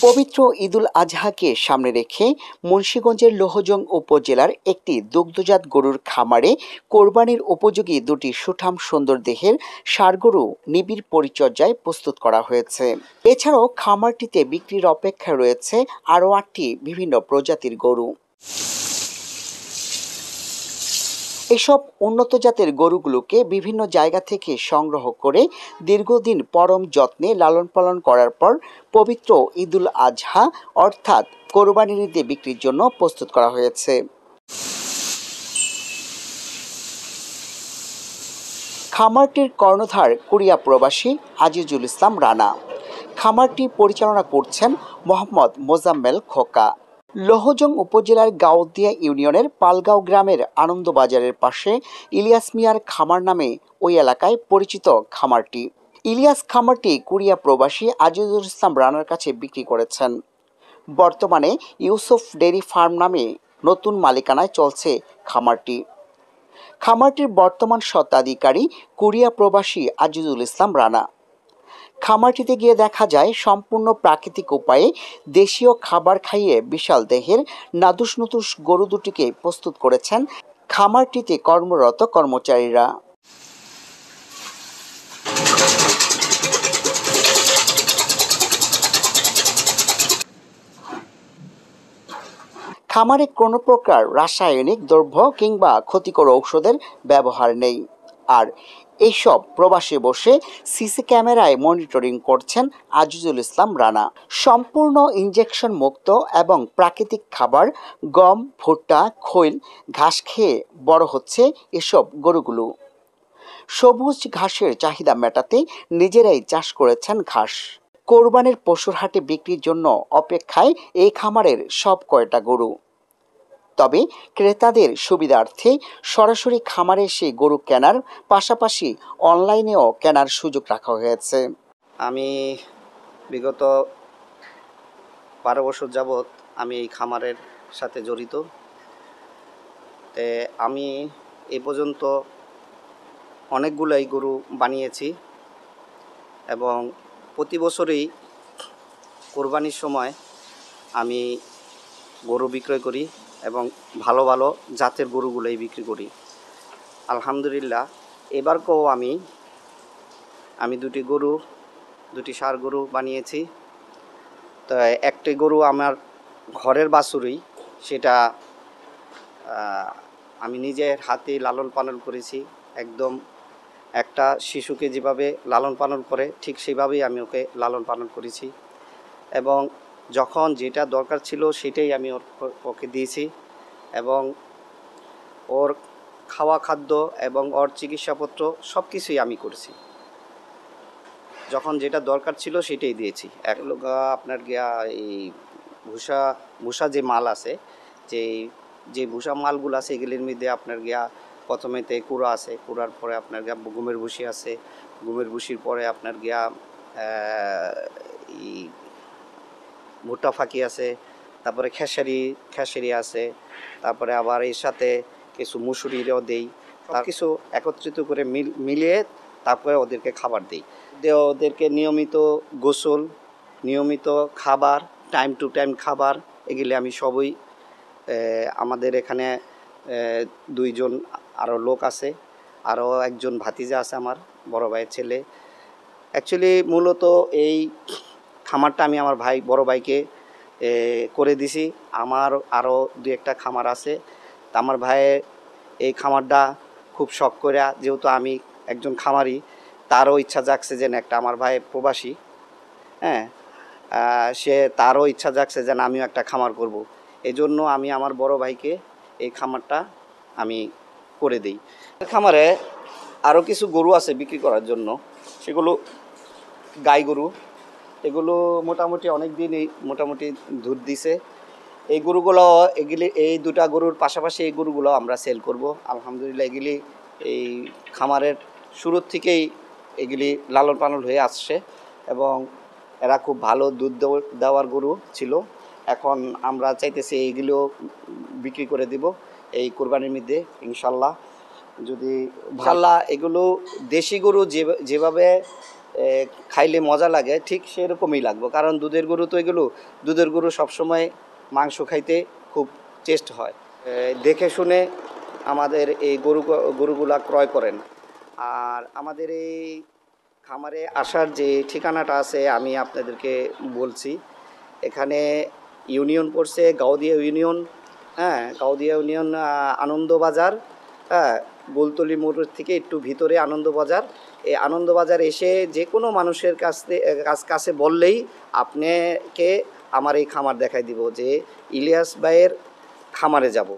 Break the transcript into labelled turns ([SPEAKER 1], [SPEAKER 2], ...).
[SPEAKER 1] পবিত্র ঈদুল আজহাকে সামনে রেখে মুন্সিগঞ্জের লোহজং উপজেলার একটি দুগ্ধজাত গরুর খামারে কোরবানির উপযোগী দুটি সুঠাম সুন্দর দেহের ষাঁড় গরু নিবিড় পরিচর্যায় প্রস্তুত করা হয়েছে। এছাড়াও খামারটিতে বিক্রির অপেক্ষায় রয়েছে আরও ৮টি বিভিন্ন প্রজাতির গরু। এসব উন্নত জাতের গরুগুলোকে বিভিন্ন জায়গা থেকে সংগ্রহ করে দীর্ঘদিন পরম যত্নে লালন পালন করার পর পবিত্র ঈদুল আজহা অর্থাৎ কোরবানির ঈদে বিক্রির জন্য প্রস্তুত করা হয়েছে। খামারটির কর্ণধার কোরিয়া প্রবাসী আজিজুল ইসলাম রানা। খামারটি পরিচালনা করছেন মোহাম্মদ মোজাম্মেল খোকা। লোহজং উপজেলার গাউদিয়া ইউনিয়নের পালগাঁও গ্রামের আনন্দবাজারের পাশে ইলিয়াস মিয়ার খামার নামে ওই এলাকায় পরিচিত খামারটি। ইলিয়াস খামারটি কোরিয়া প্রবাসী আজিজুল ইসলাম রানার কাছে বিক্রি করেছেন। বর্তমানে ইউসুফ ডেইরি ফার্ম নামে নতুন মালিকানায় চলছে খামারটি। খামারটির বর্তমান স্বত্বাধিকারী কোরিয়া প্রবাসী আজিজুল ইসলাম রানা। খামারটিতে গিয়ে দেখা যায় সম্পূর্ণ প্রাকৃতিক উপায়ে দেশীয় খাবার খাইয়ে বিশাল দেহের নাদুস নুদুস গরু দুটিকে প্রস্তুত করেছেন খামারটিতে কর্মরত কর্মচারীরা। খামারে কোনো প্রকার রাসায়নিক দ্রব্য কিংবা ক্ষতিকর ঔষধের ব্যবহার নেই। আর এইসব প্রবাসে বসে সিসি ক্যামেরায় মনিটরিং করছেন আজিজুল ইসলাম রানা। সম্পূর্ণ ইনজেকশন মুক্ত এবং প্রাকৃতিক খাবার গম, ভুট্টা, খৈল, ঘাস খেয়ে বড় হচ্ছে এসব গরুগুলো। সবুজ ঘাসের চাহিদা মেটাতে নিজেরাই চাষ করেছেন ঘাস। কোরবানির পশুর হাটে বিক্রির জন্য অপেক্ষায় এই খামারের সব কয়টা গরু। তবে ক্রেতাদের সুবিধার্থে সরাসরি খামারে এসে গরু কেনার পাশাপাশি অনলাইনেও কেনার সুযোগ রাখা হয়েছে।
[SPEAKER 2] আমি বিগত 12 বছর যাবৎ আমি এই খামারের সাথে জড়িত। আমি এ পর্যন্ত অনেকগুলাই গরু বানিয়েছি এবং প্রতি বছরই কোরবানির সময় আমি গরু বিক্রয় করি এবং ভালো ভালো জাতের গরুগুলোই বিক্রি করি। আলহামদুলিল্লাহ এবারকেও আমি দুটি ষাঁড় গরু বানিয়েছি। তো একটি গরু আমার ঘরের বাছুরই, সেটা আমি নিজের হাতে লালন পালন করেছি। একদম একটা শিশুকে যেভাবে লালন পালন করে ঠিক সেভাবেই আমি ওকে লালন পালন করেছি এবং যখন যেটা দরকার ছিল সেটাই আমি ওকে দিয়েছি এবং ওর খাওয়া খাদ্য এবং ওর চিকিৎসাপত্র সব কিছুই আমি করেছি। যখন যেটা দরকার ছিল সেটাই দিয়েছি। আপনার এই ভুষা যে মাল আছে, যে ভুষা মালগুলো আছে এগুলির মধ্যে আপনার প্রথমেতে কুড়া আছে, কুড়ার পরে আপনার গমের ভুসি আছে, গমের ভুসির পরে আপনার ভুট্টা ফাঁকি আছে, তারপরে খেসারি আছে, তারপরে আবার এর সাথে কিছু মুসুরিও দেই। তার কিছু একত্রিত করে মিলিয়ে তারপরে ওদেরকে খাবার দিই। ওদেরকে নিয়মিত গোসল, নিয়মিত খাবার, টাইম টু টাইম খাবার, এগুলি আমি সবই আমাদের এখানে 2 জন আরও লোক আছে, আরও একজন ভাতিজা আছে আমার বড় ভাইয়ের ছেলে। অ্যাকচুয়ালি মূলত এই খামারটা আমি আমার বড় ভাইকে করে দিছি। আমার আরও 2-1টা খামার আছে। তা আমার ভাইয়ের এই খামারটা খুব শখ করে, যেহেতু আমি একজন খামারি, তারও ইচ্ছা জাগছে যেন একটা, আমার ভাই প্রবাসী, হ্যাঁ, তারও ইচ্ছা জাগছে যেন আমিও একটা খামার করব। এই জন্য আমি আমার বড় ভাইকে এই খামারটা আমি করে দিই। খামারে আরও কিছু গরু আছে বিক্রি করার জন্য, সেগুলো গাই গরু। এগুলো মোটামুটি অনেক দিনই দুধ দিছে। এই 2টা গরুর পাশাপাশি এই গরুগুলো আমরা সেল করব। আলহামদুলিল্লাহ এগুলি এই খামারের শুরুর থেকেই এগুলি লালন পালন হয়ে আসছে এবং এরা খুব ভালো দুধ দেওয়ার গরু ছিল। এখন আমরা চাইতেছি এইগুলো বিক্রি করে দিব এই কোরবানির মধ্যে ইনশাল্লাহ। এগুলো দেশি গরু যেভাবে খাইলে মজা লাগে, ঠিক সেরকমই লাগবে। কারণ দুধের গরু তো এগুলো, দুধের গরু সবসময় মাংস খাইতে খুব টেস্ট হয়। দেখে শুনে আমাদের এই গরুগুলা ক্রয় করেন। আর আমাদের এই খামারে আসার যে ঠিকানাটা আছে আমি আপনাদেরকে বলছি। এখানে ইউনিয়ন পড়ছে গাউদিয়া ইউনিয়ন, হ্যাঁ, গাউদিয়া ইউনিয়ন, আনন্দবাজার, হ্যাঁ, গোলতলি মোড় থেকে একটু ভিতরে আনন্দবাজার। এই আনন্দবাজার এসে যে কোনো মানুষের কাছে বললেই আপনাকে আমার এই খামার দেখাই দিব যে ইলিয়াস ভাইয়ের খামারে যাব।